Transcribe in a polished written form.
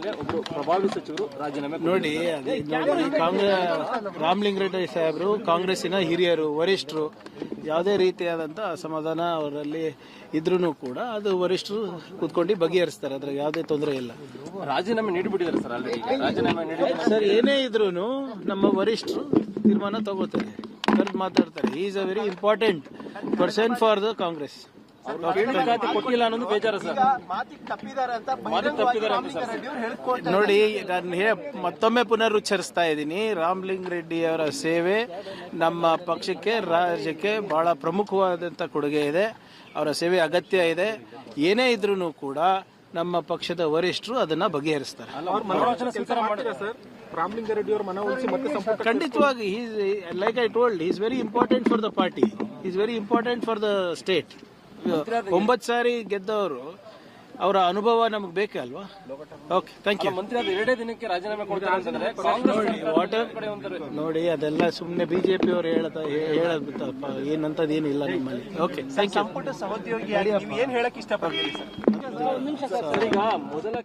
ಬಂದಂಗೆ ಒಬ್ರು ಪ್ರಭಾವಿ ಸಚಿವರು ರಾಜೀನಾಮೆ ನೋಡಿ ಕಾಂಗ್ರೆಸ್ ರಾಮಲಿಂಗಾರೆಡ್ಡಿ ಸಾಹೇಬರು ಕಾಂಗ್ರೆಸ್ಸಿನ ಹಿರಿಯರು ವರಿಷ್ಠರು. ಯಾವುದೇ ರೀತಿಯಾದಂಥ ಅಸಮಾಧಾನ ಅವರಲ್ಲಿ ಇದ್ರೂ ಕೂಡ ಅದು ವರಿಷ್ಠರು ಕೂತ್ಕೊಂಡು ಬಗೆಹರಿಸ್ತಾರೆ. ಅದ್ರಾಗ ಯಾವುದೇ ತೊಂದರೆ ಇಲ್ಲ. ರಾಜೀನಾಮೆ ನೀಡಿಬಿಟ್ಟಿದ್ದಾರೆ ಸರ್ ಆಲ್ರೆಡಿ. ರಾಜೀನಾಮೆ ನೀಡಿದ್ದಾರೆ ಸರ್. ಏನೇ ಇದ್ರೂ ನಮ್ಮ ವರಿಷ್ಠರು ತೀರ್ಮಾನ ತಗೋತಾರೆ, ಕರೆದು ಮಾತಾಡ್ತಾರೆ. Is a very important person for the Congress. ಕೊಟ್ಟಿಲ್ಲ ಅನ್ನೋದು ಬೇಜಾರ ಸರ್. ನೋಡಿ, ನಾನು ಮತ್ತೊಮ್ಮೆ ಪುನರುಚ್ಚರಿಸ್ತಾ ಇದ್ದೀನಿ, ರಾಮಲಿಂಗಾರೆಡ್ಡಿ ಅವರ ಸೇವೆ ನಮ್ಮ ಪಕ್ಷಕ್ಕೆ, ರಾಜ್ಯಕ್ಕೆ ಬಹಳ ಪ್ರಮುಖವಾದಂಥ ಕೊಡುಗೆ ಇದೆ. ಅವರ ಸೇವೆ ಅಗತ್ಯ ಇದೆ. ಏನೇ ಇದ್ರೂ ಕೂಡ ನಮ್ಮ ಪಕ್ಷದ ವರಿಷ್ಠರು ಅದನ್ನ ಬಗೆಹರಿಸ್ತಾರೆ. ಖಂಡಿತವಾಗಿ like I told, is very important for the party, is very important for the state. 9 ಸಾರಿ ಗೆದ್ದವರು, ಅವರ ಅನುಭವ ನಮಗೆ ಬೇಕೇ ಅಲ್ವಾ? Okay, thank you. ಮಂತ್ರಿ ಆದ 2 ದಿನಕ್ಕೆ ರಾಜೀನಾಮೆ ಕೊಡ್ತಾರೆ ಅಂತಂದ್ರೆ ಕಾಂಗ್ರೆಸ್ ನೋಡಿ, ಅದೆಲ್ಲ ಸುಮ್ಮನೆ ಬಿಜೆಪಿ ಅವರು ಹೇಳಪ್ಪ, ಏನಂತದ್ದು ಏನಿಲ್ಲ ನಮ್ಮಲ್ಲಿ. Okay, thank you. ಸಂಪುಟ ಸಹೋದ್ಯೋಗಿಯಾಗಿ ನೀವು ಏನ್ ಹೇಳಕ್ ಇಷ್ಟಪಡ್ತೀರಿ ಸರ್? ಈಗ ಮೊದಲ